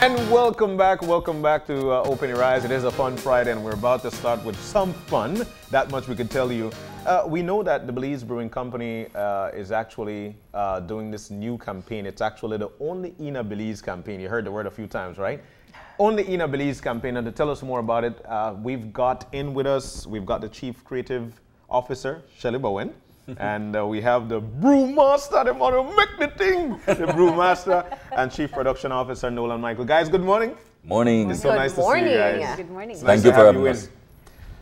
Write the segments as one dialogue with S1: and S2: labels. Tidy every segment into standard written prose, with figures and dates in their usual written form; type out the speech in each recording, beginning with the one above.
S1: And welcome back to Open Your Eyes. It is a fun Friday and we're about to start with some fun. That much we can tell you. We know that the Belize Brewing Company is actually doing this new campaign. It's actually the Only Eena Belize campaign. You heard the word a few times, right? Only Eena Belize campaign. And to tell us more about it, we've got the Chief Creative Officer, Shelly Bowen. And we have the brewmaster, the man who make the thing, the brewmaster, and Chief Production Officer, Nolan Michael. Guys, good morning.
S2: Morning.
S1: It's so nice to see you guys.
S3: Yeah. Good morning.
S2: Thank you for having us.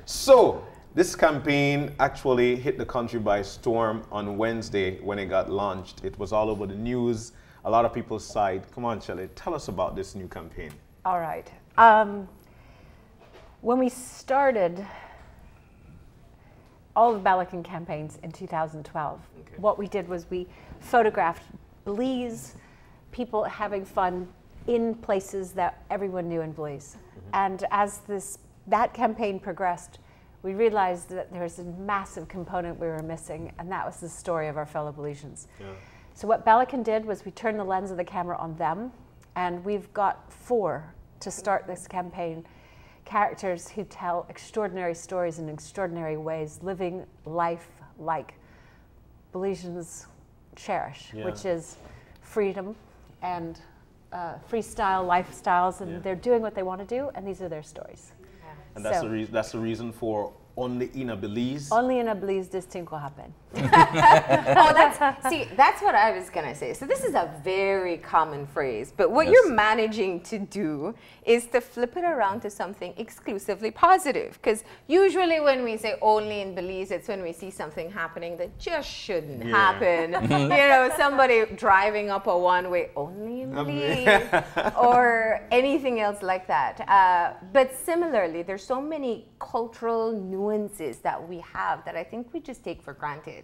S1: So, this campaign actually hit the country by storm on Wednesday when it got launched. It was all over the news. A lot of people sighed. Come on, Shelly, tell us about this new campaign.
S3: All right. When we started all the Belikin campaigns in 2012, what we did was we photographed Belize, people having fun in places that everyone knew in Belize. And as that campaign progressed, we realized that there was a massive component we were missing, and that was the story of our fellow Belizeans. Yeah. So what Belikin did was we turned the lens of the camera on them, and we've got 4 to start this campaign. Characters who tell extraordinary stories in extraordinary ways, living life like Belizeans cherish, which is freedom and freestyle lifestyles, and they're doing what they want to do, and these are their stories. Yeah.
S1: And that's the reason for Only Eena Belize.
S3: Only in a Belize this thing will happen.
S4: That's what I was gonna say. So this is a very common phrase, but what you're managing to do is to flip it around to something exclusively positive. Because usually when we say only in Belize, it's when we see something happening that just shouldn't happen. You know, somebody driving up a one-way, only in Belize, or anything else like that. But similarly, there's so many cultural nuances that we have that I think we just take for granted.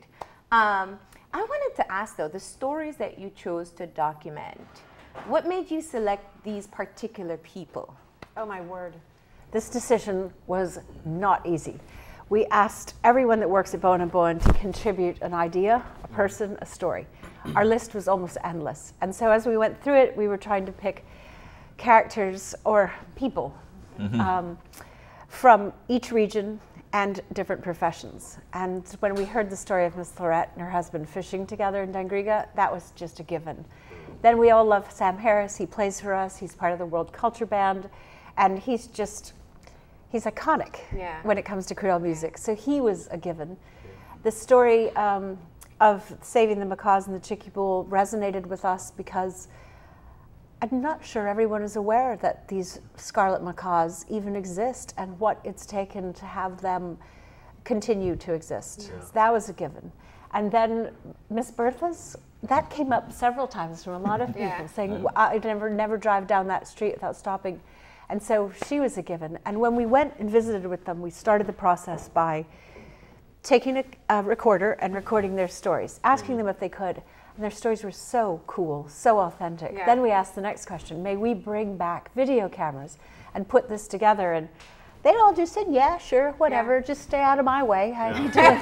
S4: I wanted to ask though, the stories that you chose to document, what made you select these particular people?
S3: Oh my word. This decision was not easy. We asked everyone that works at Bowen & Bowen to contribute an idea, a person, a story. Our list was almost endless. And so as we went through it, we were trying to pick characters or people from each region and different professions. And when we heard the story of Miss Florette and her husband fishing together in Dangriga, that was just a given. Then we all love Sam Harris. He plays for us. He's part of the World Culture Band. And he's iconic when it comes to Creole music. So he was a given. The story of saving the macaws in the Chicky Bowl resonated with us because I'm not sure everyone is aware that these scarlet macaws even exist and what it's taken to have them continue to exist. Yeah. So that was a given. And then Miss Bertha's, that came up several times from a lot of people saying, I never drive down that street without stopping. And so she was a given. And when we went and visited with them, we started the process by taking a recorder and recording their stories, asking them if they could. And their stories were so cool, so authentic. Yeah. Then we asked the next question, may we bring back video cameras and put this together? And they all just said, yeah, sure, whatever, just stay out of my way. How do you do it?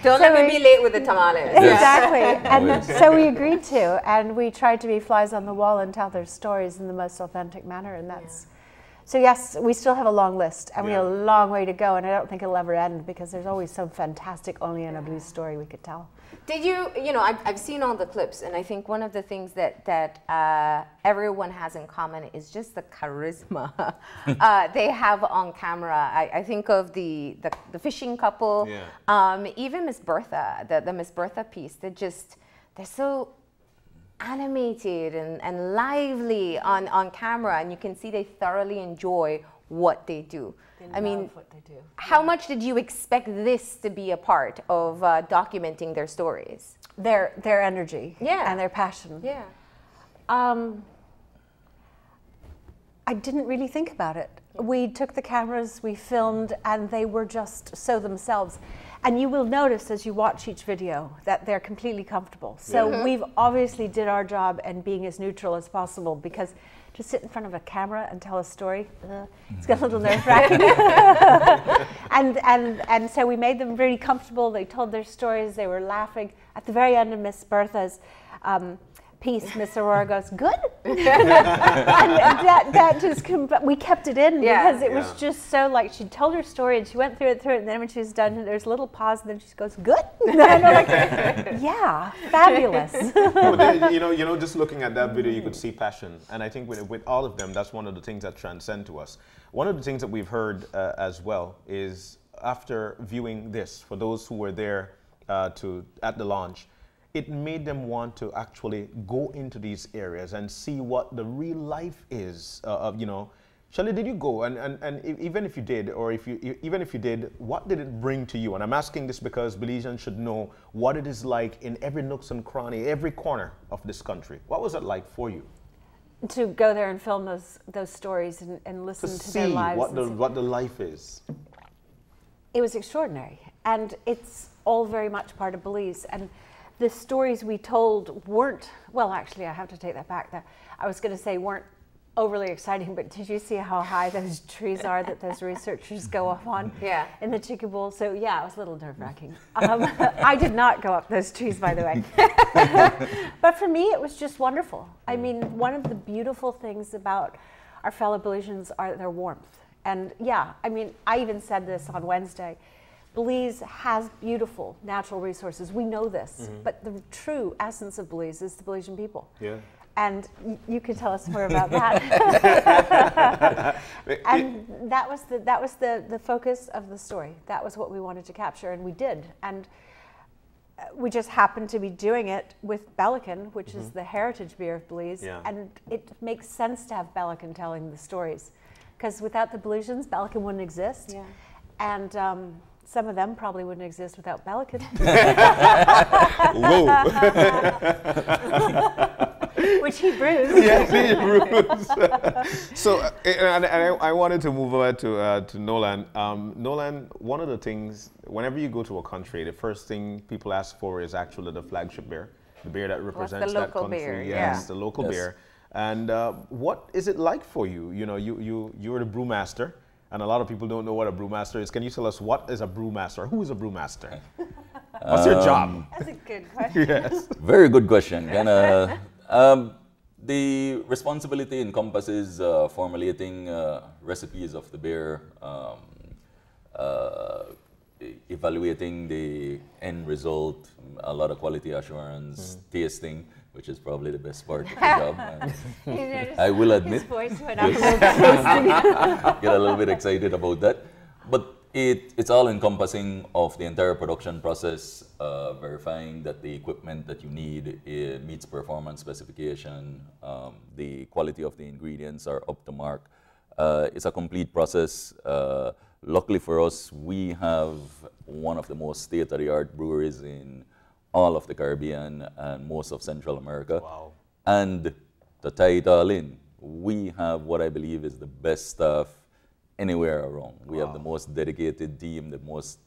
S4: Don't let me be late with the tamales.
S3: Exactly. And so we agreed to, and we tried to be flies on the wall and tell their stories in the most authentic manner. And that's, so yes, we still have a long list, and we have a long way to go, and I don't think it'll ever end because there's always some fantastic Only in a Blues story we could tell.
S4: Did you know, I've seen all the clips, and I think one of the things that everyone has in common is just the charisma they have on camera. I think of the fishing couple, even Miss Bertha, the Miss Bertha piece. They're so animated and lively on camera, and you can see they thoroughly enjoy what they do.
S3: I mean, what they do.
S4: How much did you expect this to be a part of documenting their stories?
S3: Their energy and their passion.
S4: Yeah.
S3: I didn't really think about it. We took the cameras, we filmed, and they were just so themselves. And you will notice as you watch each video that they're completely comfortable. So we've obviously did our job and being as neutral as possible, because to sit in front of a camera and tell a story, it's got a little nerve-wracking. and so we made them really comfortable. They told their stories, they were laughing. At the very end of Miss Bertha's, piece, Miss Aurora goes, good. And that just, we kept it in because it was just so like, she told her story and she went through it, and then when she was done, there's a little pause, and then she goes, good. And I'm like, yeah, fabulous.
S1: Just looking at that video, you could see passion. And I think with all of them, that's one of the things that transcend to us. One of the things that we've heard as well is after viewing this, for those who were there at the launch, it made them want to actually go into these areas and see what the real life is Shelley, did you go? And even if you did, or even if you did, what did it bring to you? And I'm asking this because Belizeans should know what it is like in every nooks and cranny, every corner of this country. What was it like for you?
S3: To go there and film those stories and listen to their lives.
S1: What the life is.
S3: It was extraordinary. And it's all very much part of Belize. And the stories we told weren't, well, actually, I have to take that back. I was going to say weren't overly exciting, but did you see how high those trees are that those researchers go up on in the Chicken Bowl? So yeah, it was a little nerve-wracking. I did not go up those trees, by the way. But for me, it was just wonderful. I mean, one of the beautiful things about our fellow Belizeans are their warmth. And yeah, I mean, I even said this on Wednesday. Belize has beautiful natural resources. We know this, but the true essence of Belize is the Belizean people. Yeah. And you could tell us more about that. And that was the focus of the story. That was what we wanted to capture, and we did. And we just happened to be doing it with Belikin, which is the heritage beer of Belize. Yeah. And it makes sense to have Belikin telling the stories, because without the Belizeans, Belikin wouldn't exist. Yeah. And some of them probably wouldn't exist without Belikin.
S1: Whoa.
S3: Which he brews.
S1: Yes, he brews. So, and I wanted to move over to Nolan. Nolan, one of the things, whenever you go to a country, the first thing people ask for is actually the flagship beer, the beer that represents that country. Beer, yes, the local beer. And what is it like for you? You know, you're the brewmaster. And a lot of people don't know what a brewmaster is. Can you tell us what is a brewmaster? Who is a brewmaster? What's your job?
S3: That's a good question.
S1: Yes.
S2: Very good question. The responsibility encompasses formulating recipes of the beer, evaluating the end result, a lot of quality assurance, tasting, which is probably the best part of the job. I will admit.
S3: His voice went up a little.
S2: Get a little bit excited about that. But it's all encompassing of the entire production process, verifying that the equipment that you need meets performance specification, the quality of the ingredients are up to mark. It's a complete process. Luckily for us, we have one of the most state-of-the-art breweries in all of the Caribbean and most of Central America. Wow. And to tie it all in, we have what I believe is the best staff anywhere around. We have the most dedicated team, the most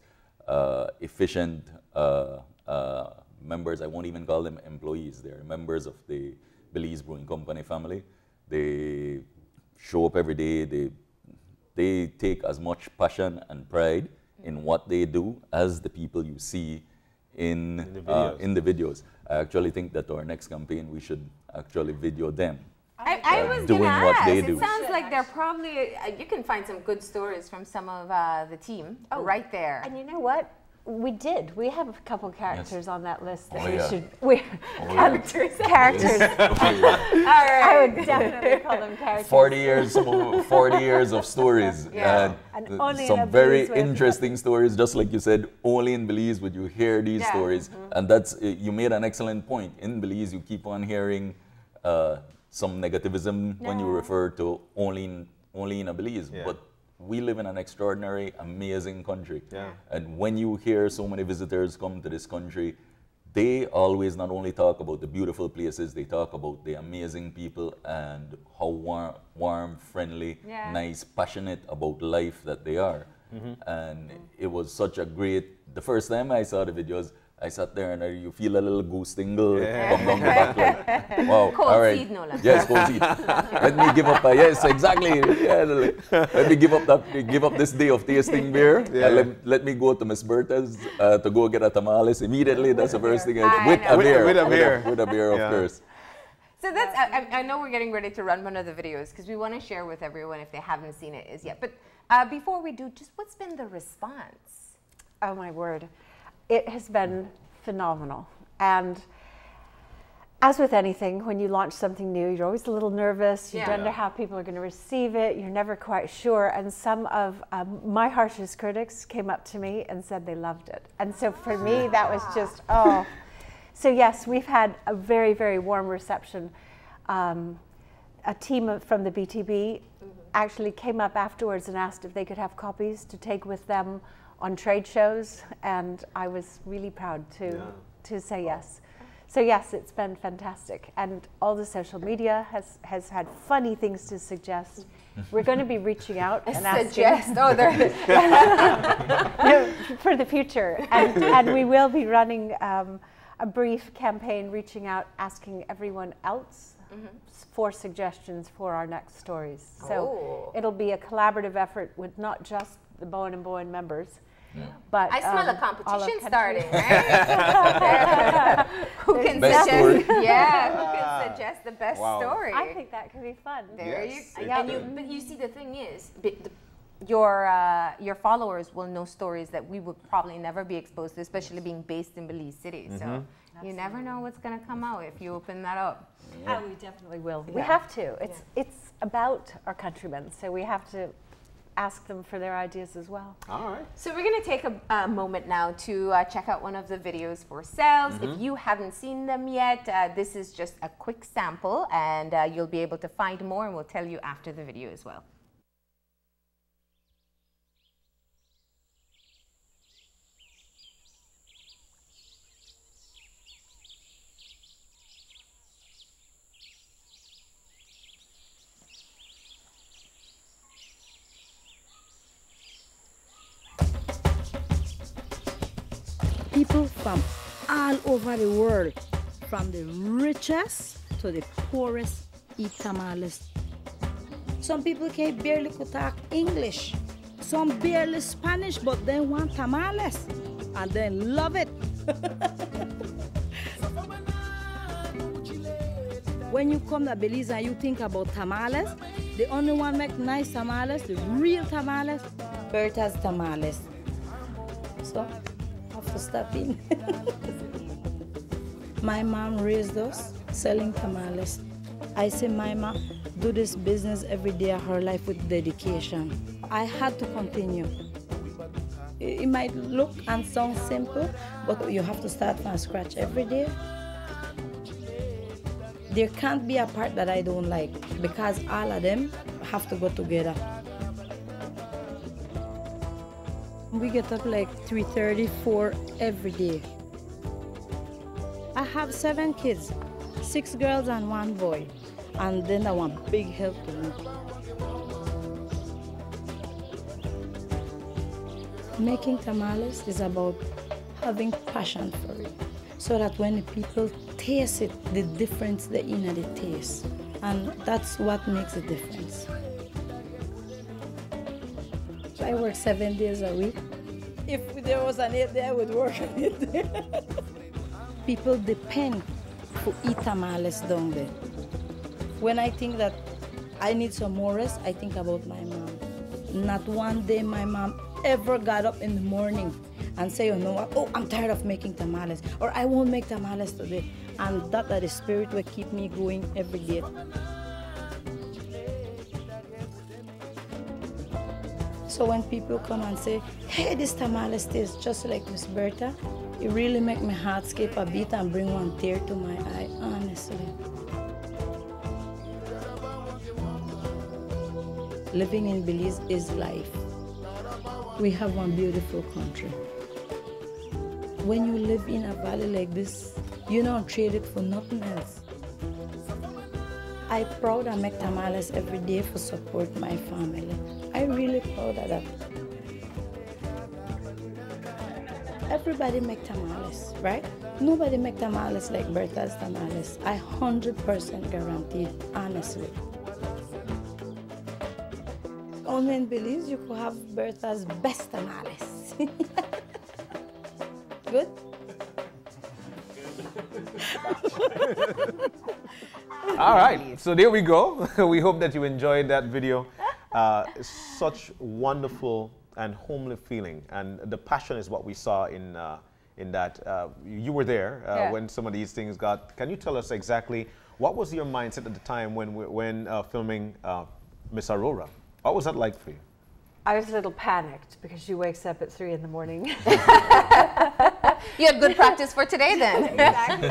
S2: efficient members. I won't even call them employees. They're members of the Belize Brewing Company family. They show up every day. They take as much passion and pride in what they do as the people you see in the videos. I actually think that our next campaign, we should actually video them.
S4: I was
S2: doing
S4: gonna
S2: what
S4: ask.
S2: they
S4: It
S2: do.
S4: sounds like they're probably, you can find some good stories from some of the team right there.
S3: And you know what? We did. We have a couple characters on that list that should. Characters.
S4: All right.
S3: I would definitely call them characters.
S2: 40 years of stories.
S3: And only
S2: some
S3: in
S2: very
S3: Belize
S2: interesting stories, just like you said, only in Belize would you hear these stories. And that's, you made an excellent point. In Belize, you keep on hearing some negativism when you refer to only in a Belize. But we live in an extraordinary, amazing country. Yeah. And when you hear so many visitors come to this country, they always not only talk about the beautiful places, they talk about the amazing people and how warm, friendly, nice, passionate about life that they are. And it was such a great, the first time I saw the videos, I sat there and you feel a little goose tingle come down the back like, wow,
S4: cold
S2: all right.
S4: seed, Nolan.
S2: Yes, cold seed. Let me give up, yes, exactly. Yeah, let me give up this day of tasting beer. Let me go to Miss Bertha's to go get a tamales immediately. That's the first thing I do. With a beer, of course.
S4: So that's, I know we're getting ready to run one of the videos because we want to share with everyone if they haven't seen it as yet. But before we do, just what's been the response?
S3: Oh my word. It has been phenomenal. And as with anything, when you launch something new, you're always a little nervous. You don't know how people are going to receive it. You're never quite sure. And some of my harshest critics came up to me and said they loved it. And so for me, that was just, oh. So yes, we've had a very, very warm reception. A team from the BTB actually came up afterwards and asked if they could have copies to take with them on trade shows. And I was really proud to say yes. So yes, it's been fantastic, and all the social media has had funny things to suggest. We're going to be reaching out and asking for the future, and we will be running a brief campaign, reaching out, asking everyone else for suggestions for our next stories. So it'll be a collaborative effort with not just the Bowen and Bowen members. But
S4: I smell a competition starting, right? Who can suggest? Who can suggest the best story?
S3: I think that could be fun.
S4: There you go. But you see, the thing is, your followers will know stories that we would probably never be exposed to, especially being based in Belize City. So you never know what's going to come out if you open that up.
S3: Oh, we definitely will. We have to. It's about our countrymen, so we have to ask them for their ideas as well.
S1: All right.
S4: So we're going to take a moment now to check out one of the videos for ourselves. If you haven't seen them yet, this is just a quick sample, and you'll be able to find more, and we'll tell you after the video as well.
S5: People from all over the world, from the richest to the poorest, eat tamales. Some people can barely could talk English. Some barely Spanish, but they want tamales and they love it. When you come to Belize and you think about tamales, the only one make nice tamales, the real tamales, Bertha's tamales. So, to stop in. My mom raised us selling tamales. I say my mom do this business every day of her life with dedication. I had to continue. It might look and sound simple, but you have to start from scratch every day. There can't be a part that I don't like because all of them have to go together. We get up like 3:30, 4 every day. I have 7 kids, 6 girls and 1 boy, and then I want big help to me. Making tamales is about having passion for it, so that when the people taste it, the difference the inner the taste, and that's what makes a difference. I work 7 days a week. If there was an 8th day, I would work an 8th day. People depend to eat tamales down there. When I think that I need some more rest, I think about my mom. Not one day my mom ever got up in the morning and say, you know what, oh, I'm tired of making tamales, or I won't make tamales today. And that the spirit will keep me going every day. So when people come and say, hey, this tamales tastes just like Miss Bertha, it really makes my heart skip a beat and bring one tear to my eye, honestly. Living in Belize is life. We have one beautiful country. When you live in a valley like this, you don't trade it for nothing else. I'm proud I make tamales every day for support my family. I'm really proud of that. Everybody make tamales, right? Nobody make tamales like Bertha's tamales. I 100% guaranteed, honestly. Only in Belize you could have Bertha's best tamales. Good?
S1: All right, so there we go. We hope that you enjoyed that video. Such wonderful and homely feeling, and the passion is what we saw in that. You were there when some of these things got. Can you tell us exactly what was your mindset at the time when filming Miss Aurora? What was that like for you?
S3: I was a little panicked because she wakes up at 3 in the morning.
S4: You had good practice for today then.
S3: Exactly.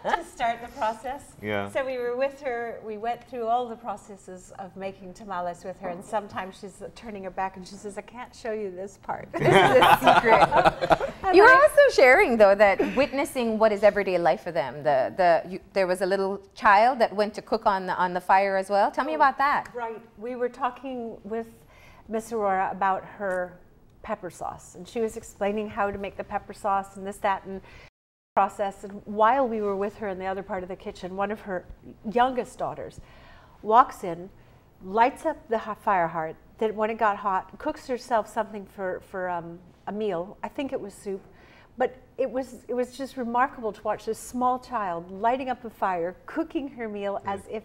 S3: To start the process.
S1: Yeah.
S3: So we were with her, we went through all the processes of making tamales with her, and sometimes she's turning her back and she says, I can't show you this part.
S4: This is a secret. You were also sharing though that witnessing what is everyday life for them. There was a little child that went to cook on the fire as well. Tell me about that.
S3: Right. We were talking with Miss Aurora about her pepper sauce, and she was explaining how to make the pepper sauce and this, that, and process. And while we were with her in the other part of the kitchen, one of her youngest daughters walks in, lights up the fire heart, then when it got hot, cooks herself something for a meal. I think it was soup, but it was just remarkable to watch this small child lighting up a fire, cooking her meal as if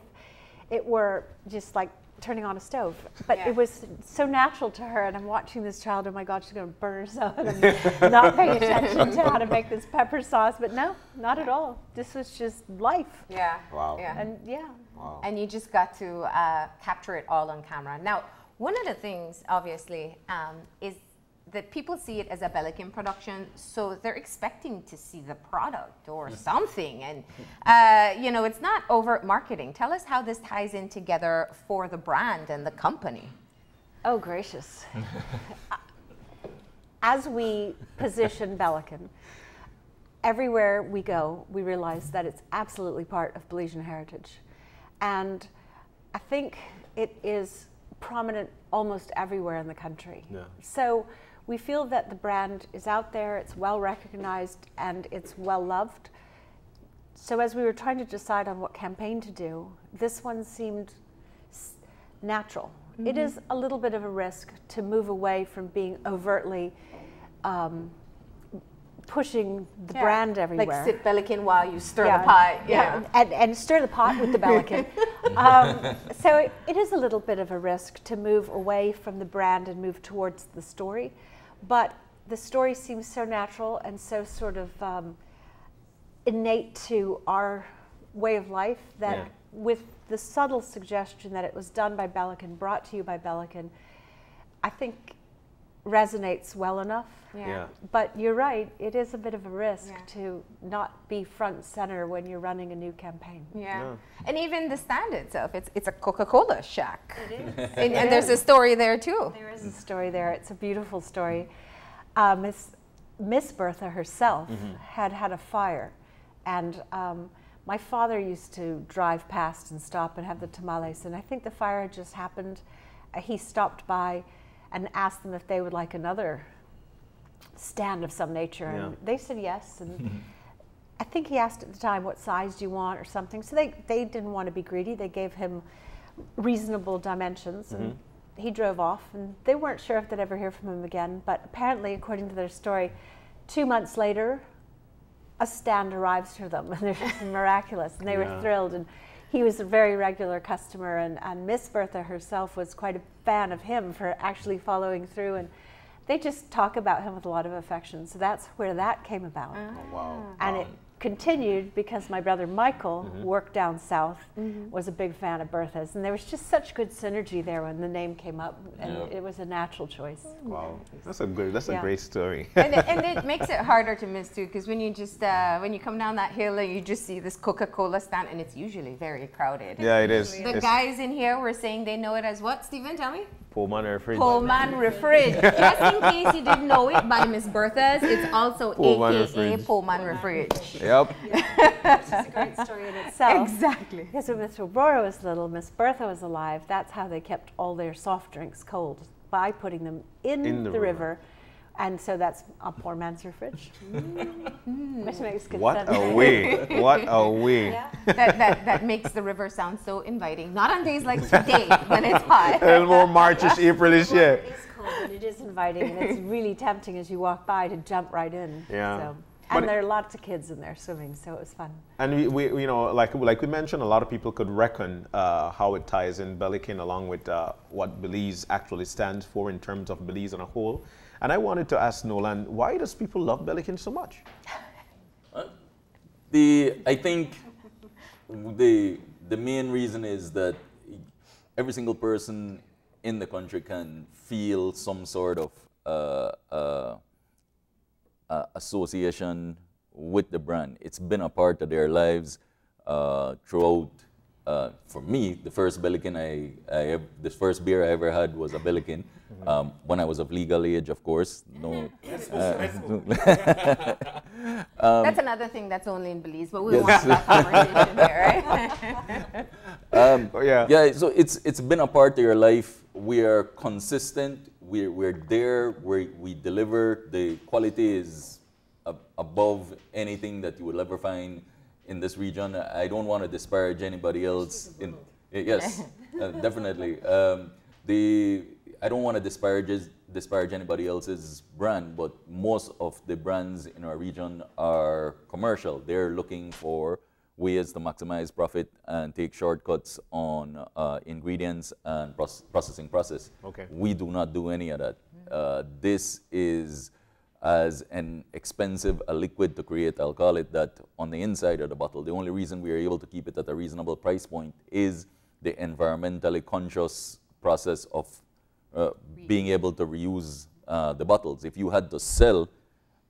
S3: it were just like turning on a stove. But it was so natural to her, and I'm watching this child, oh my God, she's going to burn herself, and I'm not paying attention to how to make this pepper sauce. But no, not at all. This was just life.
S4: Yeah.
S1: Wow.
S4: Yeah.
S3: And
S1: Wow.
S4: And you just got to capture it all on camera. Now, one of the things, obviously, is that people see it as a Belikin production, so they're expecting to see the product or something. And, you know, it's not overt marketing. Tell us how this ties in together for the brand and the company.
S3: oh, gracious. As we position Belikin, everywhere we go, we realize that it's absolutely part of Belizean heritage. And I think it is prominent almost everywhere in the country.
S1: Yeah.
S3: So we feel that the brand is out there, it's well recognized, and it's well loved. So as we were trying to decide on what campaign to do, this one seemed natural. Mm-hmm. It is a little bit of a risk to move away from being overtly pushing the brand everywhere.
S4: Like sip Belikin while you stir the pot.
S3: And stir the pot with the Belikin. So it is a little bit of a risk to move away from the brand and move towards the story. But the story seems so natural and so sort of innate to our way of life that with the subtle suggestion that it was done by Belikin, brought to you by Belikin, I think resonates well enough.
S1: Yeah.
S3: But you're right, it is a bit of a risk to not be front and center when you're running a new campaign.
S4: Yeah. And even the stand itself, it's a Coca-Cola shack.
S3: It is.
S4: And there's a story there too.
S3: There is a story there. It's a beautiful story. Miss Bertha herself had a fire, and my father used to drive past and stop and have the tamales, and I think the fire had just happened. He stopped by and asked them if they would like another stand of some nature, and they said yes. And I think he asked at the time, what size do you want or something, so they didn't want to be greedy. They gave him reasonable dimensions, and he drove off, and they weren't sure if they'd ever hear from him again. But apparently, according to their story, 2 months later a stand arrives for them, and they're just miraculous, and they were thrilled. And he was a very regular customer, and Miss Bertha herself was quite a fan of him for actually following through, and they just talk about him with a lot of affection. So that's where that came about.
S1: Oh, wow.
S3: And it continued because my brother Michael worked down south, was a big fan of Bertha's, and there was just such good synergy there when the name came up, and it was a natural choice.
S1: Wow, that's a great story.
S4: and it makes it harder to miss too, because when you just when you come down that hill and you just see this Coca-Cola stand, and it's usually very crowded.
S1: Yeah, it is.
S4: The guys in here were saying they know it as what, Stephen? Tell me.
S1: Pullman Refridge.
S4: Pullman Refridge. Just in case you didn't know it, by Miss Bertha's, it's also
S1: Pullman
S4: AKA
S1: Refridge.
S4: Pullman Refridge.
S1: Yep.
S3: It's a great story in itself.
S4: Exactly.
S3: Because when Miss Aurora was little, Miss Bertha was alive. That's how they kept all their soft drinks cold, by putting them in the river. And so that's a poor man's refridge. Which makes good
S1: What
S3: sense.
S1: a way. What a way.
S3: Yeah.
S4: That makes the river sound so inviting. Not on days like today when it's hot.
S1: A little more Marchish, Aprilish,
S3: It is cold, but it is inviting, and it's really tempting as you walk by to jump right in.
S1: Yeah.
S3: So. And there are lots of kids in there swimming, so it was fun.
S1: And we you know, like we mentioned, a lot of people could reckon how it ties in Belikin along with what Belize actually stands for in terms of Belize on a whole. And I wanted to ask Nolan, why does people love Belikin so much?
S2: I think the main reason is that every single person in the country can feel some sort of association with the brand. It's been a part of their lives throughout. For me, the first Belikin the first beer I ever had was a Belikin. When I was of legal age, of course. No.
S4: That's another thing that's only in Belize, but we won't have that conversation here, right?
S2: Yeah. So it's been a part of your life. We are consistent. We're there. We deliver. The quality is above anything that you will ever find in this region. I don't want to disparage anybody else. Yes, definitely. I don't want to disparage anybody else's brand, but most of the brands in our region are commercial. They're looking for ways to maximize profit and take shortcuts on ingredients and processing process.
S1: Okay.
S2: We do not do any of that. This is as an expensive a liquid to create, I'll call it that, on the inside of the bottle. The only reason we are able to keep it at a reasonable price point is the environmentally conscious process of being able to reuse the bottles. If you had to sell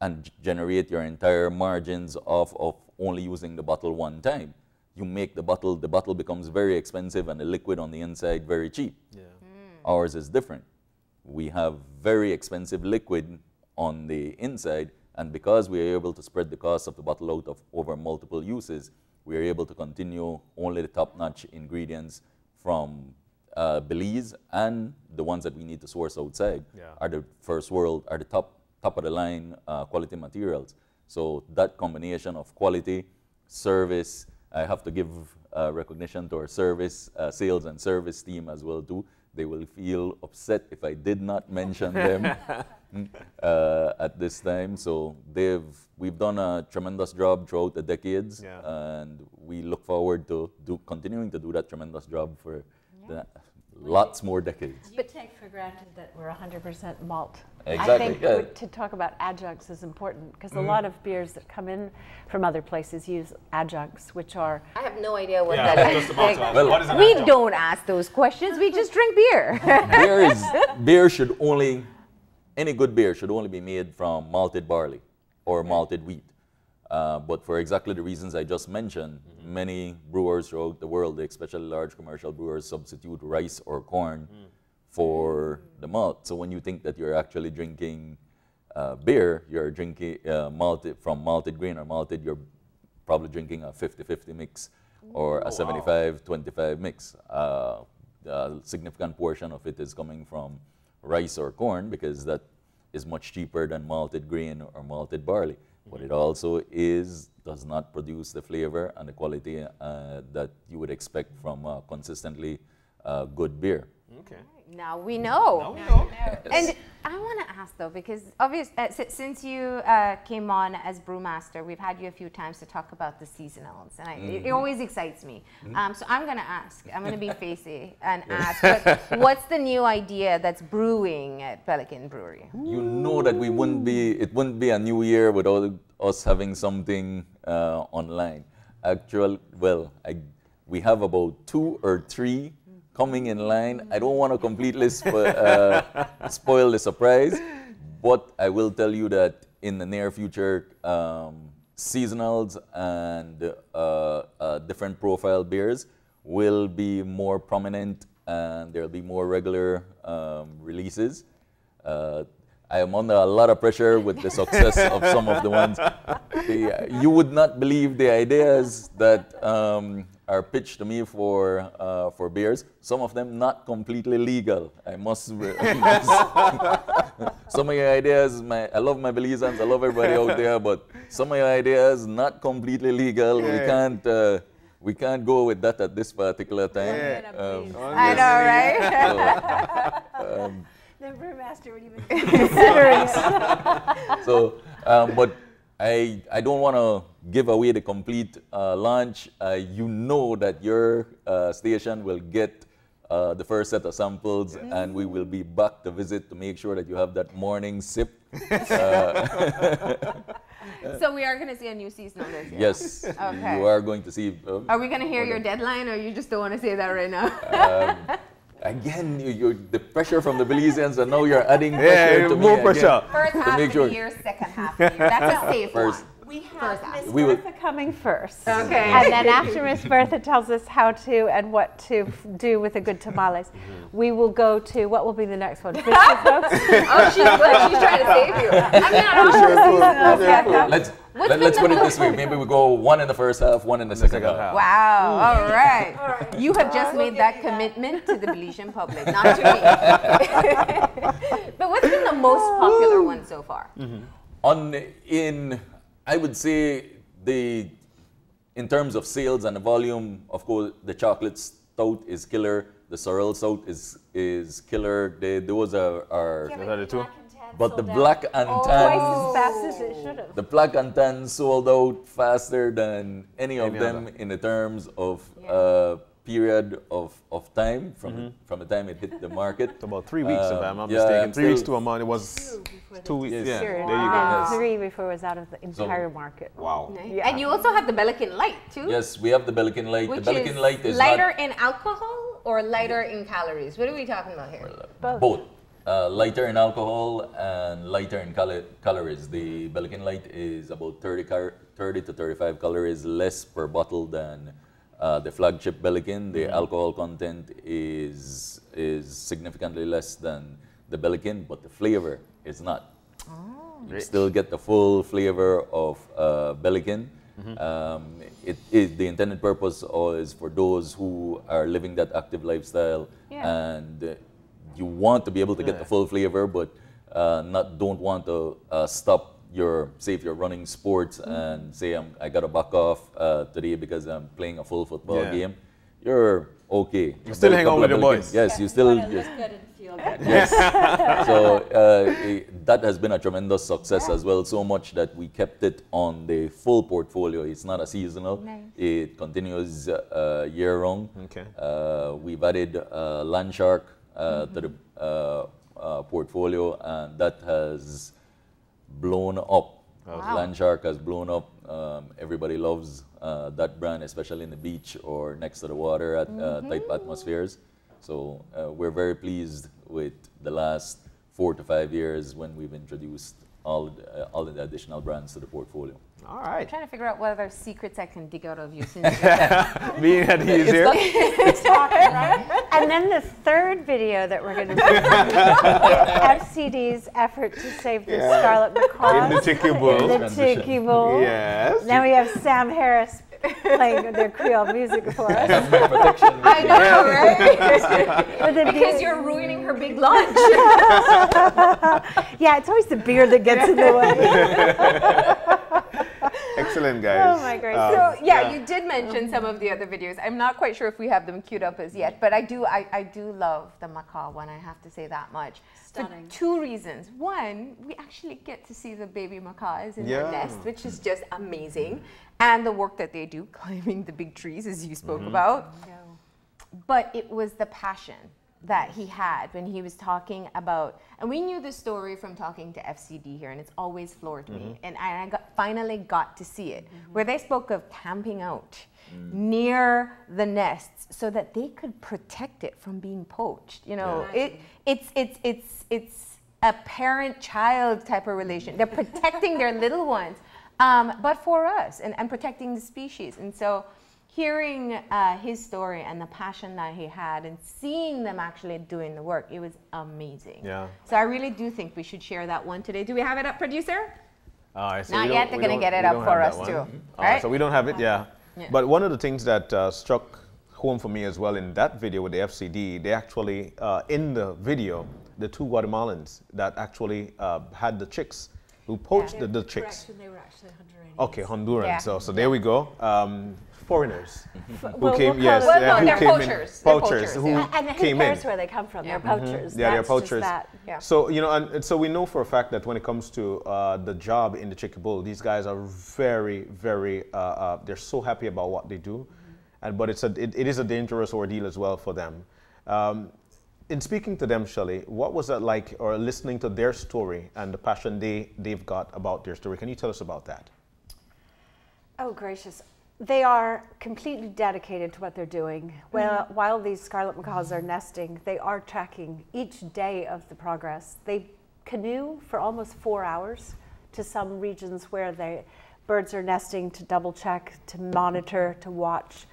S2: and generate your entire margins off of only using the bottle one time, you make the bottle becomes very expensive and the liquid on the inside very cheap.
S1: Yeah.
S2: Ours is different. We have very expensive liquid on the inside, and because we are able to spread the cost of the bottle out over multiple uses, we are able to continue only the top-notch ingredients from Belize, and the ones that we need to source outside are the first world, are the top of the line quality materials. So that combination of quality, service, I have to give recognition to our service, sales and service team as well too. They will feel upset if I did not mention them at this time. So we've done a tremendous job throughout the decades, and we look forward to continuing to do that tremendous job for lots more decades.
S3: You take for granted that we're 100% malt.
S2: Exactly.
S3: I think to talk about adjuncts is important, because a lot of beers that come in from other places use adjuncts, which are...
S4: I have no idea what that is.
S1: What is an
S4: We
S1: adjunct?
S4: don't ask those questions. We just drink beer.
S2: Beer should only, any good beer should only be made from malted barley or malted wheat. But for exactly the reasons I just mentioned, many brewers throughout the world, especially large commercial brewers, substitute rice or corn for the malt. So when you think that you're actually drinking beer, you're drinking malted from malted grain or malted, you're probably drinking a 50-50 mix or a 75-25 mix. A significant portion of it is coming from rice or corn, because that is much cheaper than malted grain or malted barley. But it also does not produce the flavor and the quality that you would expect from consistently good beer.
S1: Okay.
S4: Now we know. And I want to ask though, because obviously since you came on as brewmaster, we've had you a few times to talk about the seasonals, and it always excites me. So I'm going to ask. I'm going to be facey and ask, what's the new idea that's brewing at Belikin Brewery?
S2: You know that it wouldn't be a new year without us having something online. We have about 2 or 3 coming in line. I don't want to completely spoil the surprise, but I will tell you that in the near future, seasonals and different profile beers will be more prominent, and there'll be more regular releases. I am under a lot of pressure with the success of some of the ones. You would not believe the ideas that are pitched to me for beers. Some of them not completely legal. Some of your ideas, I love my Belizeans, I love everybody out there, but some of your ideas not completely legal. We can't go with that at this particular time.
S4: I know, right?
S3: The brewmaster would even consider it.
S2: So, but I don't want to give away the complete launch. You know that your station will get the first set of samples, and we will be back to visit to make sure that you have that morning sip.
S4: So we are going to see a new season of this.
S2: Yes,
S4: Okay.
S2: you are going to see.
S4: Are we going to hear your deadline, or you just don't want to say that right now?
S2: Again, the pressure from the Belizeans, and now you're adding pressure to
S1: more
S2: me
S1: pressure.
S2: again.
S4: First half
S2: make
S4: of
S2: sure.
S4: the year, second half of the year. That's a safe
S2: First.
S4: one.
S3: We have Miss
S2: We will-
S3: Bertha coming first.
S4: Okay.
S3: And then after Miss Bertha tells us how to and what to do with a good tamales, we will go to, what will be the next one? Fish folks?
S4: Oh, she's trying to save you. I'm not
S2: Let's put it this way. Maybe we go one in the first half, one in the second half.
S4: Wow, all right. You have just made that commitment to the Belizean public, not to me. But what's been the most popular one so far?
S2: I would say in terms of sales and the volume, of course, the chocolate stout is killer. The sorrel stout is killer. Those are
S1: the two.
S2: but the black and
S3: Twice
S2: tan,
S3: as fast as it should have.
S2: the black and tan sold out faster than any of them in the terms of period of time from the time it hit the market.
S1: It's about 3 weeks, if I'm not
S2: yeah,
S1: mistaken.
S2: I'm
S1: 3 weeks
S2: still-
S1: to a month. It was 2 weeks.
S2: Yes.
S1: Yeah, there
S3: Serious.
S1: you go.
S3: And
S2: Yes.
S3: 3 before it was out of the entire market.
S1: Wow.
S3: Yeah.
S4: And you also have the Belikin Light, too?
S2: Yes, we have the Belikin Light.
S4: Which
S2: The Belikin
S4: is
S2: Light is
S4: lighter
S2: not,
S4: in alcohol or lighter in calories? What are we talking about here?
S2: both. Lighter in alcohol and lighter in calories. The Belikin Light is about 30 to 35 calories less per bottle than the flagship Belikin. The alcohol content is significantly less than the Belikin, but the flavor is not. You still get the full flavor of Belikin. The intended purpose is for those who are living that active lifestyle and you want to be able to get the full flavor, but don't want to stop if you're running sports and say I got to back off today because I'm playing a full football game. You're okay.
S1: You still hang out with your boys.
S2: Yes, you still. Yes. So that has been a tremendous success as well, so much that we kept it on the full portfolio. It's not a seasonal.
S3: Nice.
S2: It continues year round.
S1: Okay.
S2: We've added Land Shark to the portfolio, and that has blown up.
S4: Wow.
S2: Land Shark has blown up. Everybody loves that brand, especially in the beach or next to the water at type atmospheres. So we're very pleased with the last 4 to 5 years when we've introduced all the additional brands to the portfolio.
S1: All right.
S4: I'm trying to figure out what other secrets I can dig out of you since you're
S1: Being that he's here.
S3: And then the third video that we're going to do FCD's effort to save the Scarlet Macaws.
S1: In the Tiki Bowl.
S3: In the Tiki Bowl.
S1: Yes.
S3: Then we have Sam Harris playing their Creole music for us.
S4: I know, right?
S3: With the
S4: Because
S3: beer-
S4: you're ruining her big lunch.
S3: Yeah, it's always the beer that gets in the way.
S1: Excellent, guys.
S3: Oh my goodness.
S4: So yeah, you did mention some of the other videos. I'm not quite sure if we have them queued up as yet, but I do love the macaw one. I have to say that much.
S3: Stunning.
S4: For 2 reasons. One, we actually get to see the baby macaws in their nest, which is just amazing, and the work that they do climbing the big trees, as you spoke about. But it was the passion that he had when he was talking about, and we knew this story from talking to FCD here, and it's always floored me. And I finally got to see it, where they spoke of camping out near the nests so that they could protect it from being poached. You know, it's a parent-child type of relation. They're protecting their little ones, but for us, and protecting the species. And so hearing his story and the passion that he had and seeing them actually doing the work, it was amazing.
S1: Yeah.
S4: So I really do think we should share that one today. Do we have it up, producer?
S1: All right, so
S4: Not
S1: we
S4: yet.
S1: don't-
S4: They're
S1: we
S4: going to
S1: don't-
S4: get it
S1: we
S4: up
S1: don't
S4: for
S1: have
S4: us
S1: that
S4: too.
S1: one.
S4: Right?
S1: So we don't have it, yeah.
S4: Yeah.
S1: But one of the things that struck home for me as well in that video with the FCD, they actually, in the video, the 2 Guatemalans that actually had the chicks, who poached the chicks.
S3: They were actually Hondurans.
S1: Okay, Hondurans.
S4: Yeah.
S1: So there we go. Foreigners who
S3: Well,
S1: came,
S3: we'll
S1: yes,
S3: call it-
S4: Well, no,
S1: who
S4: they're
S1: came
S4: poachers.
S1: in,
S4: They're
S1: poachers
S4: poachers,
S1: who
S4: yeah.
S3: And who
S1: came in.
S3: cares where they come from? They're poachers.
S1: Yeah, they're
S3: That's just
S1: poachers.
S3: that.
S4: Yeah.
S1: So, you know, and so we know for a fact that when it comes to the job in the Chicken Bull, these guys are very, very, they're so happy about what they do. And, but it is a dangerous ordeal as well for them. In speaking to them, Shelley, what was that like, or listening to their story and the passion they've got about their story? Can you tell us about that?
S3: Oh, gracious. They are completely dedicated to what they're doing. Well, while these scarlet macaws are nesting, they are tracking each day of the progress. They canoe for almost 4 hours to some regions where the birds are nesting to double check, to monitor, to watch.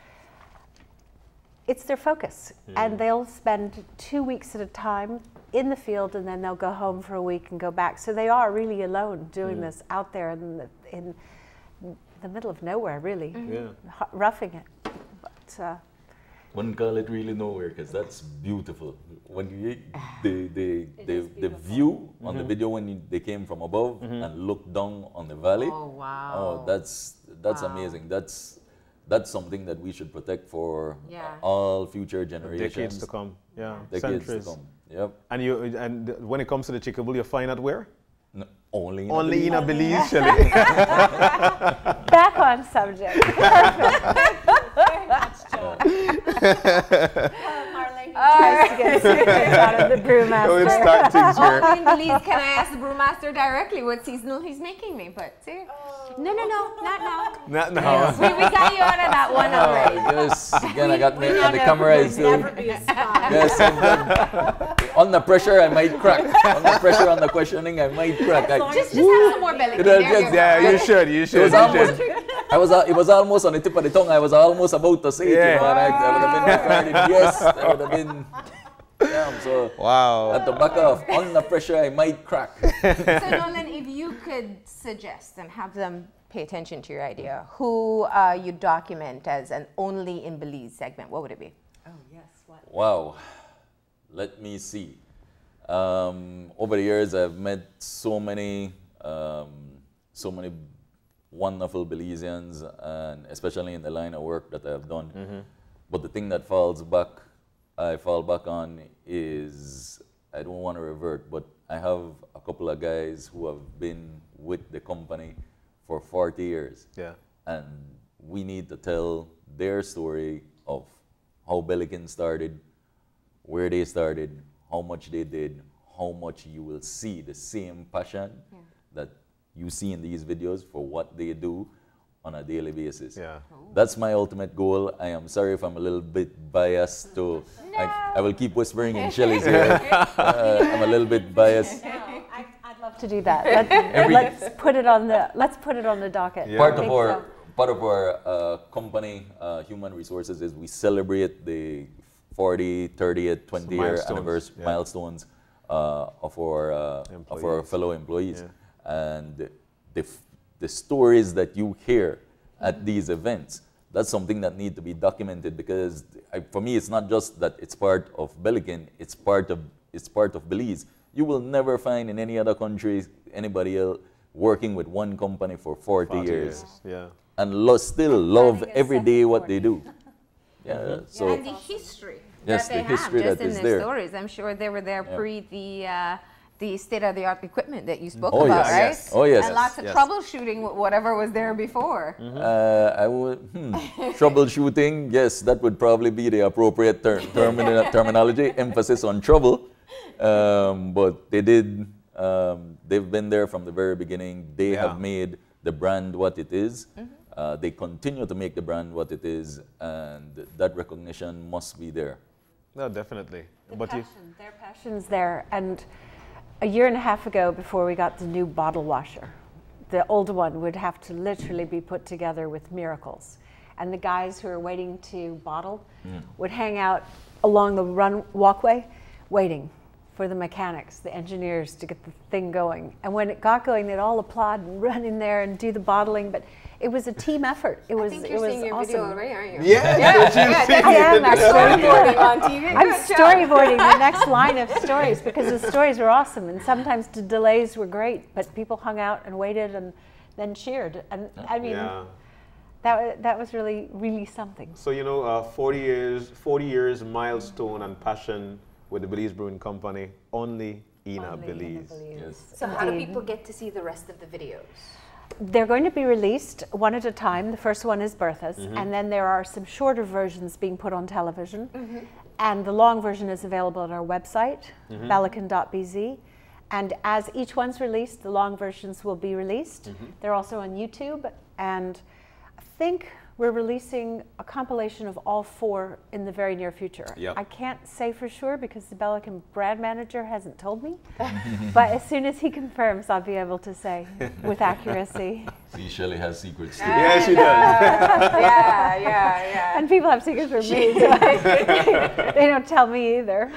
S3: It's their focus. And they'll spend 2 weeks at a time in the field, and then they'll go home for a week and go back. So they are really alone doing this out there in the middle of nowhere, really, roughing it. But,
S2: Wouldn't call it really nowhere because that's beautiful. When you the view on the video when they came from above and looked down on the valley.
S4: Oh, wow.
S2: Oh, that's amazing. That's something that we should protect for
S4: Yeah.
S2: all future generations.
S1: Decades to come. Yeah,
S2: Decades
S1: centuries.
S2: to come. Yep.
S1: And when it comes to the Chicken Bull, you find out where?
S2: No, only in
S1: Only in
S2: Belize.
S1: a Belize, Shelley.
S3: back on subject. Marlene tries to get secrets out of the brewmaster.
S1: Let's start things here.
S4: Oh, in Belize, can I ask the brewmaster directly what seasonal he's making me? But see, no, not now.
S1: Not now.
S4: We got you out of that one already.
S2: Yes, again, I got me and the camera is still.
S3: Never be a spy.
S2: Yes, and then under pressure, I might crack. Under pressure, on the questioning, I might crack.
S4: Just have some more Belikin. There you go.
S1: Yeah, you should. You
S2: It
S1: should.
S2: was
S1: You
S2: almost,
S1: should.
S2: it was almost on the tip of the tongue. I was almost about to say it, you
S1: Yeah.
S2: know, and I would have been recorded. Yes, I would have been. Damn, so
S1: Wow.
S2: at the back off, under pressure, I might crack.
S4: So Nolan, if you could suggest and have them pay attention to your idea, who you document as an Only in Belize segment, what would it be?
S3: Oh, yes. What?
S2: Wow, let me see. Over the years, I've met so many wonderful Belizeans, and especially in the line of work that I've done. But the thing that I fall back on is, I don't want to revert, but I have a couple of guys who have been with the company for 40 years.
S1: Yeah.
S2: And we need to tell their story of how Belikin started, where they started, how much they did, how much you will see the same passion that you see in these videos for what they do on a daily basis.
S1: Yeah.
S2: That's my ultimate goal. I am sorry if I'm a little bit biased to, I will keep whispering in Shelley's ear. I'm a little bit biased.
S3: I'd love to do that. Let's put it on the docket.
S1: Yeah.
S2: Part of our company, Human Resources, is we celebrate the 40, 30th, 20 year
S1: Milestones,
S2: anniversary
S1: yeah.
S2: milestones of our fellow employees.
S1: Yeah.
S2: And the stories that you hear at these events, that's something that need to be documented, because for me, it's not just that it's part of Belikin, it's part of Belize. You will never find in any other country anybody else working with one company for 40 years.
S1: Yeah.
S2: And still love
S3: Planning a
S2: every day
S3: second
S2: what
S3: 40.
S2: they do. Yeah, so
S4: And the history
S2: Yes,
S4: that they
S2: the history
S4: have just
S2: that
S4: in
S2: is
S4: their
S2: there.
S4: stories. I'm sure they were there pre the state-of-the-art equipment that you spoke
S2: Oh,
S4: about,
S2: yes.
S4: right?
S1: Yes.
S2: Oh, yes.
S4: And lots of
S1: Yes.
S4: troubleshooting with whatever was there before.
S2: I would troubleshooting. Yes, that would probably be the appropriate terminology. Emphasis on trouble, but they did. They've been there from the very beginning. They
S1: Yeah.
S2: have made the brand what it is. They continue to make the brand what it is, and that recognition must be there.
S1: No, definitely.
S3: Their passion's there. And a year and a half ago, before we got the new bottle washer, the old one would have to literally be put together with miracles. And the guys who are waiting to bottle would hang out along the walkway, waiting for the mechanics, the engineers to get the thing going. And when it got going, they'd all applaud and run in there and do the bottling. But it was a team effort. It was,
S4: I think
S3: it
S4: you're
S3: was
S4: seeing your
S3: awesome.
S4: video already, aren't you?
S1: Yeah,
S3: I am actually.
S4: Storyboarding on TV.
S3: I'm
S4: Good job.
S3: storyboarding the next line of stories because the stories were awesome, and sometimes the delays were great, but people hung out and waited and then cheered, and I mean, that was really something.
S1: So you know, 40 years milestone and passion with the Belize Brewing Company. Only Eena Belize.
S2: Yes.
S4: So how do people get to see the rest of the videos?
S3: They're going to be released one at a time. The first one is Bertha's, and then there are some shorter versions being put on television, and the long version is available at our website, belikin.bz. And as each one's released, the long versions will be released. They're also on YouTube, and I think we're releasing a compilation of all 4 in the very near future.
S1: Yep.
S3: I can't say for sure because the Belikin brand manager hasn't told me, but as soon as he confirms, I'll be able to say with accuracy.
S2: See, Shelley has secrets too.
S1: Yeah, she does.
S4: Yeah.
S3: And people have secrets from me, so they don't tell me either.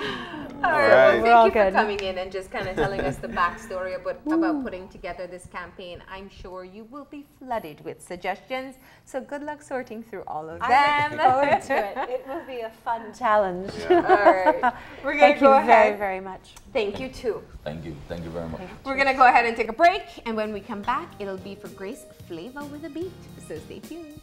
S4: All
S1: right.
S4: right.
S3: We're
S4: Well,
S3: all
S4: thank you for
S3: good.
S4: coming in and just kind of telling us the backstory about putting together this campaign. I'm sure you will be flooded with suggestions. So good luck sorting through all of them.
S3: I look forward to it. It will be a fun challenge.
S4: All right. We're going
S3: Thank
S4: to go
S3: you very,
S4: ahead.
S3: very much.
S4: Thank you too.
S2: Thank you. Thank you very much.
S4: We're going to go ahead and take a break. And when we come back, it'll be for Grace Flavor with a Beat. So stay tuned.